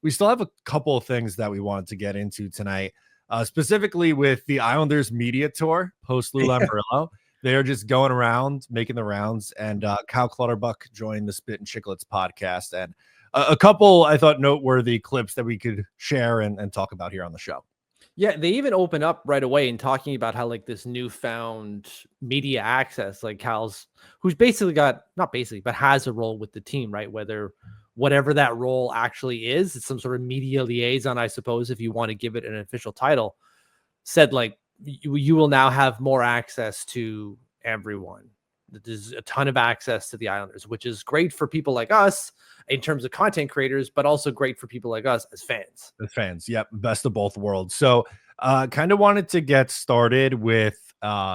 we still have a couple of things that we wanted to get into tonight, specifically with the Islanders media tour post Lou Lamoriello. They are just going around making the rounds, and Cal Clutterbuck joined the Spittin Chicklets podcast, and a couple I thought noteworthy clips that we could share and talk about here on the show. Yeah, they even open up right away in talking about how like this newfound media access, like who's basically but has a role with the team, right? Whatever that role actually is, it's some sort of media liaison, I suppose, if you want to give it an official title, said like you will now have more access to everyone. There's a ton of access to the Islanders, which is great for people like us in terms of content creators, but also great for people like us as fans. Yep. Best of both worlds. So kind of wanted to get started with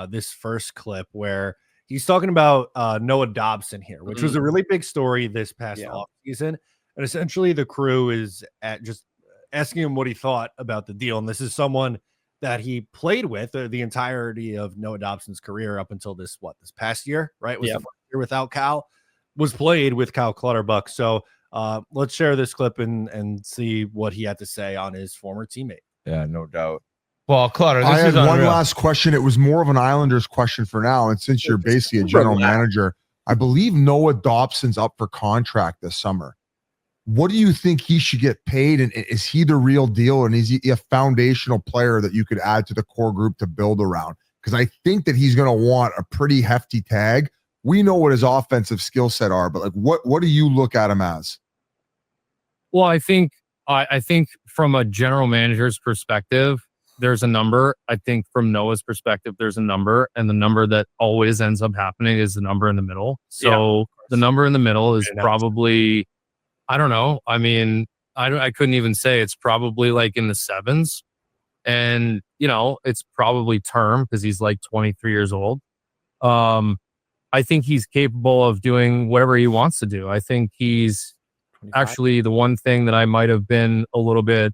this first clip where he's talking about Noah Dobson here, which was a really big story this past offseason. And essentially the crew is just asking him what he thought about the deal. And this is someone that he played with the entirety of Noah Dobson's career up until this past year, right? Was the first year without Cal, was played with Cal Clutterbuck. So let's share this clip and see what he had to say on his former teammate. Yeah, no doubt. Well, Clutter, I had one last question. It was more of an Islanders question for now. And since you're basically a general manager, I believe Noah Dobson's up for contract this summer. What do you think he should get paid? And is he the real deal? And is he a foundational player that you could add to the core group to build around? Because I think that he's going to want a pretty hefty tag. We know what his offensive skill set are, but like, what do you look at him as? Well, I think from a general manager's perspective, there's a number. I think from Noah's perspective, there's a number, and the number that always ends up happening is the number in the middle. So the number in the middle is probably, I don't know. I mean, I couldn't even say. It's probably like in the sevens, and it's probably term because he's like 23 years old. I think he's capable of doing whatever he wants to do. I think he's 25. Actually the one thing that I might have been a little bit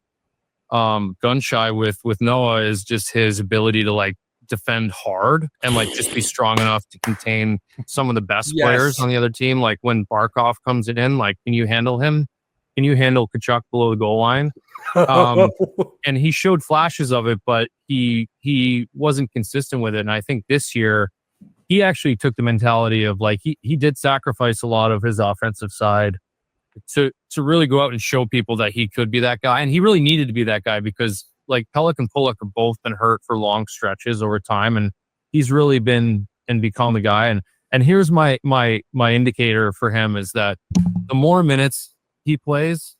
gun shy with Noah is just his ability to like defend hard and like just be strong enough to contain some of the best players on the other team. Like when Barkov comes in, like, can you handle him? Can you handle Tkachuk below the goal line? And he showed flashes of it, but he wasn't consistent with it. And I think this year he actually took the mentality of like, he did sacrifice a lot of his offensive side to really go out and show people that he could be that guy. And he really needed to be that guy because like Pelech and Pulock have both been hurt for long stretches over time. And he's really been and become the guy. And here's my indicator for him is that the more minutes he plays,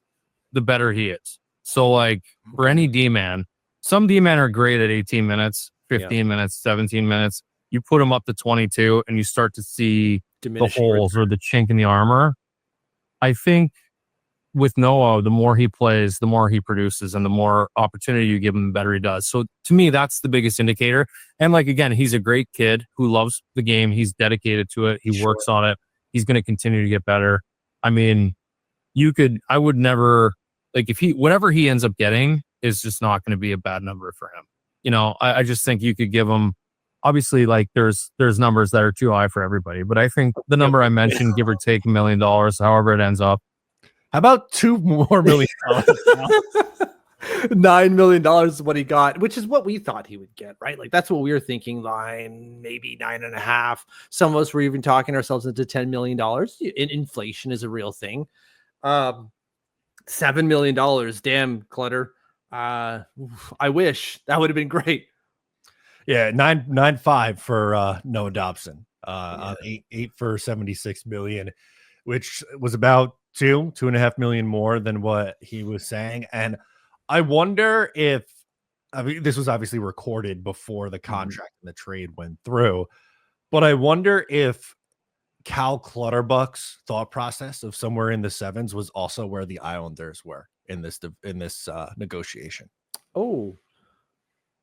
the better he is. So like for any D-man, some D-men are great at 18 minutes, 15 minutes, 17 minutes. You put them up to 22 and you start to see the holes or the chink in the armor. I think with Noah, the more he plays, the more he produces, and the more opportunity you give him, the better he does. So to me, that's the biggest indicator. And like, again, he's a great kid who loves the game. He's dedicated to it. He works on it. He's going to continue to get better. I mean, I would never, like whatever he ends up getting is just not going to be a bad number for him. I just think you could give him, obviously, like there's numbers that are too high for everybody, but I think the number I mentioned, give or take $1 million, however it ends up. How about $2 more million? $9 million is what he got, which is what we thought he would get, right? Like that's what we were thinking, maybe 9.5. Some of us were even talking ourselves into $10 million. Inflation is a real thing. $7 million, damn, Clutter. I wish that would have been great. Yeah, 9.5 for Noah Dobson. 8 for $76 million, which was about $2.5 million more than what he was saying. And I wonder if, I mean, this was obviously recorded before the contract and the trade went through, but I wonder if Cal Clutterbuck's thought process of somewhere in the sevens was also where the Islanders were in this negotiation. Oh,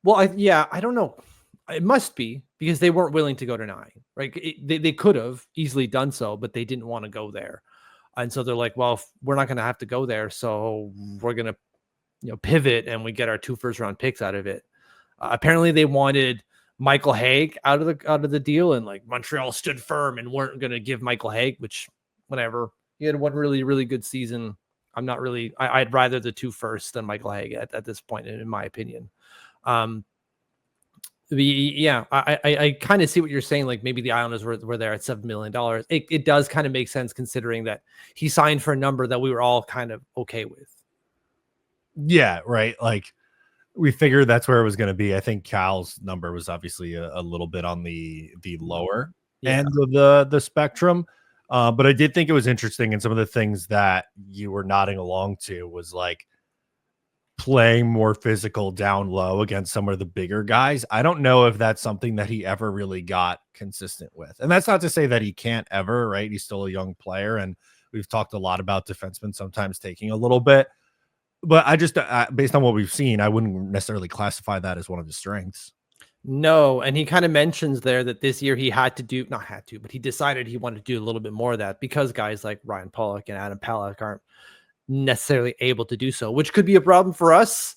well, I don't know. It must be because they weren't willing to go to 9, right? They could have easily done so, but they didn't want to go there. And so they're like, well, we're not going to have to go there. So we're going to, pivot and we get our 2 first-round picks out of it. Apparently they wanted Michael Hague out of the deal, and like Montreal stood firm and weren't going to give Michael Hague, which whatever. He had one really, really good season I'm not really. I'd rather the 2 firsts than Michael Hague at this point, in my opinion. I kind of see what you're saying. Like maybe the Islanders were there at $7 million. It does kind of make sense considering that he signed for a number that we were all kind of okay with. Yeah, right. Like we figured that's where it was going to be. I think Cal's number was obviously a little bit on the lower end of the spectrum. But I did think it was interesting, and some of the things that you were nodding along to was like playing more physical down low against some of the bigger guys. I don't know if that's something that he ever really got consistent with. And that's not to say that he can't ever, right? He's still a young player, and we've talked a lot about defensemen sometimes taking a little bit. But I just, based on what we've seen, I wouldn't necessarily classify that as one of his strengths. No, and he kind of mentions there that this year he but he decided he wanted to do a little bit more of that because guys like Ryan Pollock and Adam Palak aren't necessarily able to do so, which could be a problem for us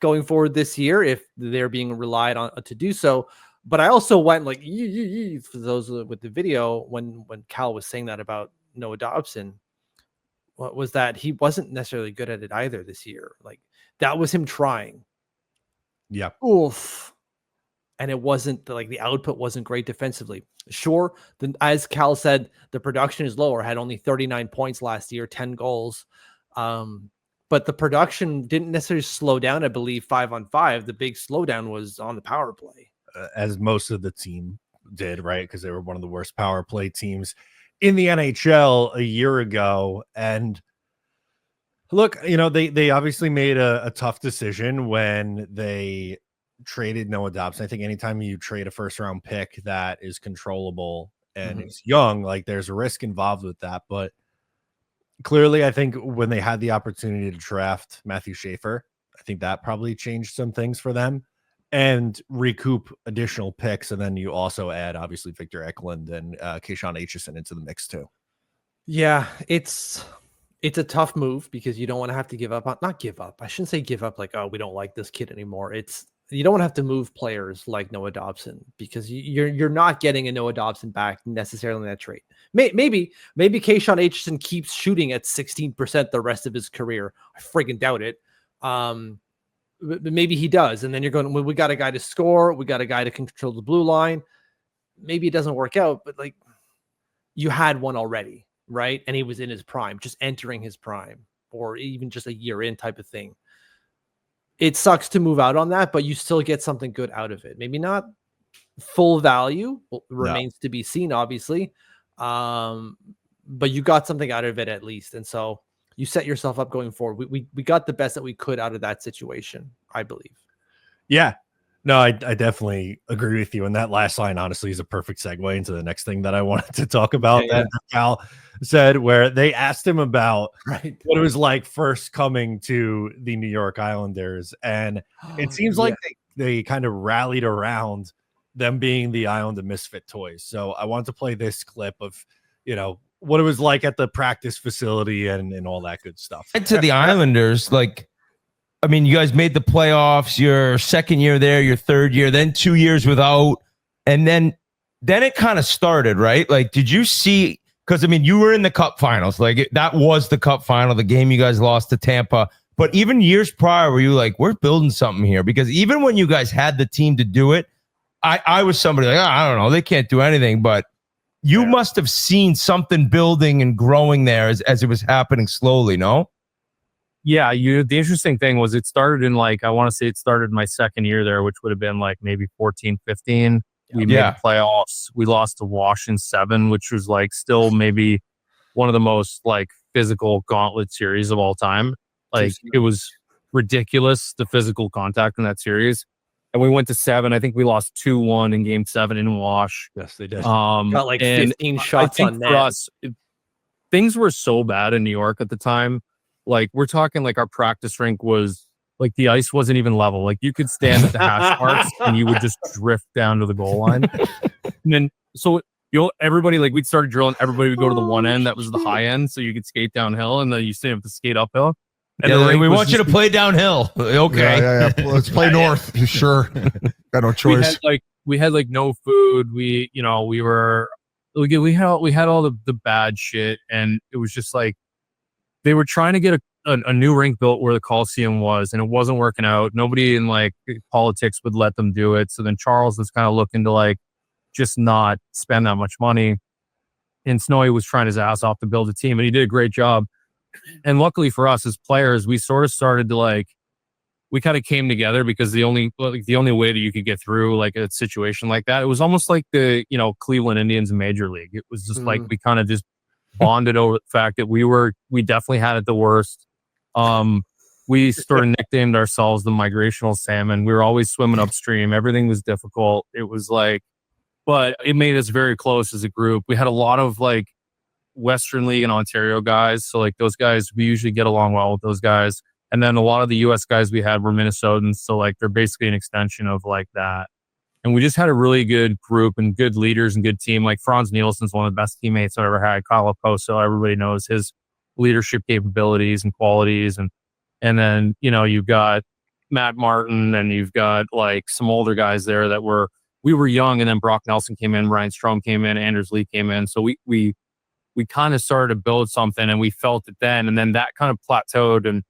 going forward this year if they're being relied on to do so. But I also went like, for those with the video, when Cal was saying that about Noah Dobson, what was that? He wasn't necessarily good at it either this year. Like that was him trying. Yeah. Oof. And it wasn't like the output wasn't great defensively. Sure, as Cal said, the production is lower. Had only 39 points last year, 10 goals. But the production didn't necessarily slow down. I believe 5-on-5. The big slowdown was on the power play, as most of the team did, right? Because they were one of the worst power play teams in the NHL a year ago. And look, they obviously made a tough decision when they traded Noah Dobson. I think anytime you trade a first round pick that is controllable and is young, like there's a risk involved with that. But clearly, I think when they had the opportunity to draft Matthew Schaefer, I think that probably changed some things for them and recoup additional picks. And then you also add obviously Victor Eklund and Keyshawn Aitchison into the mix too. Yeah, it's a tough move because you don't want to have to give up. Not give up. I shouldn't say give up like, oh, we don't like this kid anymore. You don't want to have to move players like Noah Dobson because you're not getting a Noah Dobson back necessarily in that trade. Maybe Keyshawn Aitchison keeps shooting at 16% the rest of his career. I friggin' doubt it. But maybe he does. And then you're going, well, we got a guy to score. We got a guy to control the blue line. Maybe it doesn't work out, but like you had one already, right? And he was in his prime, just entering his prime or even just a year in type of thing. It sucks to move out on that, but you still get something good out of it. Maybe not full value, remains to be seen, obviously. But you got something out of it at least. And so you set yourself up going forward. We got the best that we could out of that situation, I believe. Yeah. No, I definitely agree with you. And that last line, honestly, is a perfect segue into the next thing that I wanted to talk about that Cal said, where they asked him about what it was like first coming to the New York Islanders. And it seems like they kind of rallied around them being the Island of misfit toys. So I wanted to play this clip of, what it was like at the practice facility and all that good stuff. And to the Islanders, like, I mean, you guys made the playoffs, your second year there, your third year, then 2 years without. And then it kind of started, right? Like, did you see, because I mean, you were in the cup finals, like that was the cup final, the game you guys lost to Tampa. But even years prior, were you like, we're building something here? Because even when you guys had the team to do it, I was somebody like, I don't know, they can't do anything. But you must have seen something building and growing there as it was happening slowly, no? Yeah, the interesting thing was it started in I want to say it started my second year there, which would have been like maybe 14, 15. We made the playoffs. We lost to Washington 7, which was still maybe one of the most physical gauntlet series of all time. It was ridiculous, the physical contact in that series. And we went to 7. I think we lost 2-1 in game 7 in Wash. Yes, they did. Got 15 shots on net. For us, things were so bad in New York at the time. We're talking our practice rink was the ice wasn't even level. You could stand at the hash marks and you would just drift down to the goal line. And then, everybody, we'd start drilling. Everybody would go to the one end. That was the high end. So you could skate downhill and then you still have to skate uphill. And we want you to play downhill. Okay. Yeah. Let's play north. Sure. Got no choice. We had no food. We had all the bad shit. And it was just they were trying to get a new rink built where the Coliseum was, and it wasn't working out. Nobody in like politics would let them do it. So then Charles was kind of looking to like just not spend that much money. And Snowy was trying his ass off to build a team, and he did a great job. And luckily for us as players, we sort of started to like, we kind of came together because the only way that you could get through like a situation like that, it was almost like the, Cleveland Indians in Major League. It was just like, we kind of just bonded over the fact that we definitely had it the worst. We sort of nicknamed ourselves the migrational salmon. We were always swimming upstream. Everything was difficult. It was like, but it made us very close as a group. We had a lot of like Western League and Ontario guys. So like those guys, we usually get along well with those guys. And then a lot of the US guys we had were Minnesotans. So like they're basically an extension of like that. And we just had a really good group and good leaders and good team. Like Franz Nielsen's one of the best teammates I ever had. Kyle Poso, everybody knows his leadership capabilities and qualities. And then, you've got Matt Martin, and you've got like some older guys there that we were young. And then Brock Nelson came in, Ryan Strom came in, Anders Lee came in. So we kind of started to build something, and we felt it then. And then that kind of plateaued, and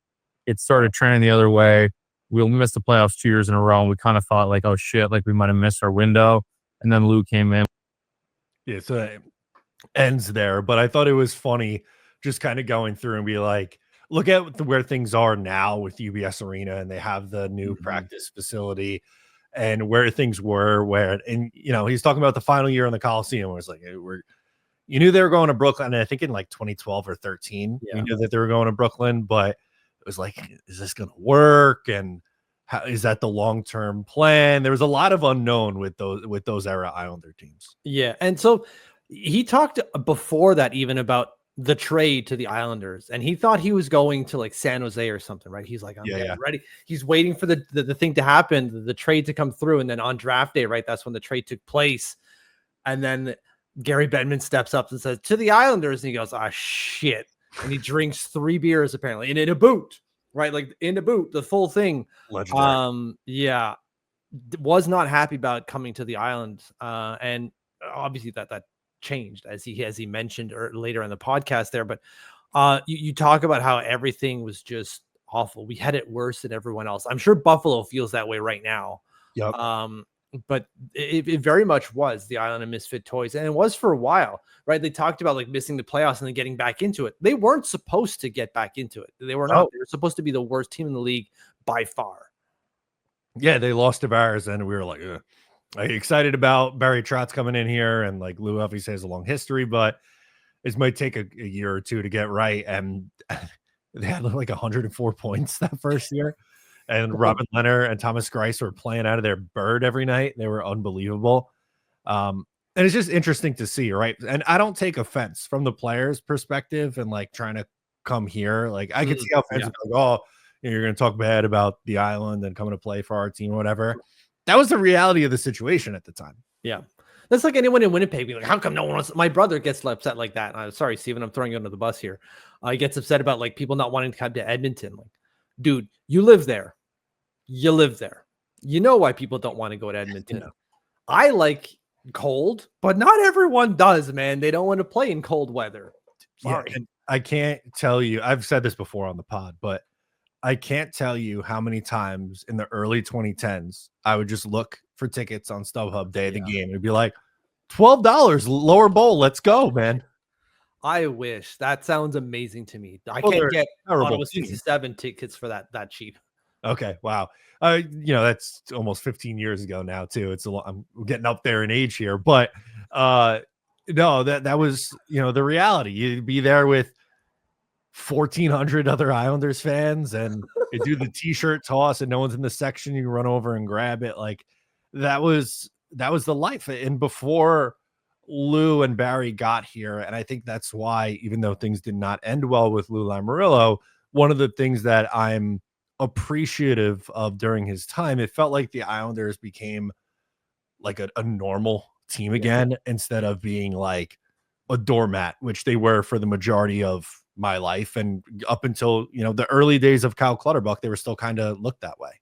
it started trending the other way. We missed the playoffs 2 years in a row, and we kind of thought like, oh shit, like we might have missed our window. And then Lou came in. Yeah, so it ends there. But I thought it was funny just kind of going through and be like, look at where things are now with UBS Arena, and they have the new practice facility, and where things were, he's talking about the final year in the Coliseum, where it's like, you knew they were going to Brooklyn. And I think in like 2012 or 13, we knew that they were going to Brooklyn, but it was like, is this going to work? And how is that the long-term plan? There was a lot of unknown with those era Islander teams. Yeah. And so he talked before that even about the trade to the Islanders, and he thought he was going to like San Jose or something, right? He's like, I'm getting ready. He's waiting for the thing to happen, the trade to come through. And then on draft day, right, that's when the trade took place. And then Gary Bettman steps up and says, to the Islanders. And he goes, ah, shit. And he drinks 3 beers apparently, and in a boot, right? Like in a boot, the full thing. Legendary. Yeah. Was not happy about coming to the island. And obviously that changed as he mentioned later in the podcast there. But you talk about how everything was just awful. We had it worse than everyone else. I'm sure Buffalo feels that way right now. Yep. But it very much was the island of misfit toys, and it was for a while, right? They talked about like missing the playoffs and then getting back into it. They weren't supposed to get back into it. They were not. They were supposed to be the worst team in the league by far. Yeah, they lost to Bears, and we were like, ugh. Excited about Barry Trotz coming in here, and like Lou obviously has a long history, but it might take a year or two to get right. And they had like 104 points that first year. And Robin Leonard and Thomas Grice were playing out of their bird every night. They were unbelievable. And it's just interesting to see, right? And I don't take offense from the players' perspective and like trying to come here. Like I can see how fans are like, oh, you're going to talk bad about the island and coming to play for our team or whatever. That was the reality of the situation at the time. Yeah. That's like anyone in Winnipeg being like, how come no one wants? My brother gets upset like that. I'm sorry, Steven, I'm throwing you under the bus here. He gets upset about like people not wanting to come to Edmonton. Like, dude, you live there. You live there. You know why people don't want to go to Edmonton. Yeah. I like cold, but not everyone does, man. They don't want to play in cold weather. Sorry. Yeah, and I can't tell you, I've said this before on the pod, but I can't tell you how many times in the early 2010s I would just look for tickets on StubHub day of the game. It'd be like $12 lower bowl. Let's go, man. I wish. That sounds amazing to me. I can't get Ottawa 67 tickets for that cheap. Okay, wow. That's almost 15 years ago now too. It's a lot. I'm getting up there in age here, but no, that was the reality. You'd be there with 1,400 other Islanders fans, and they do the t-shirt toss, and no one's in the section. You can run over and grab it. Like that was the life. And before Lou and Barry got here, and I think that's why, even though things did not end well with Lou Lamoriello, one of the things that I'm appreciative of during his time, it felt like the Islanders became like a normal team again, instead of being like a doormat, which they were for the majority of my life. And up until, the early days of Cal Clutterbuck, they were still kind of looked that way.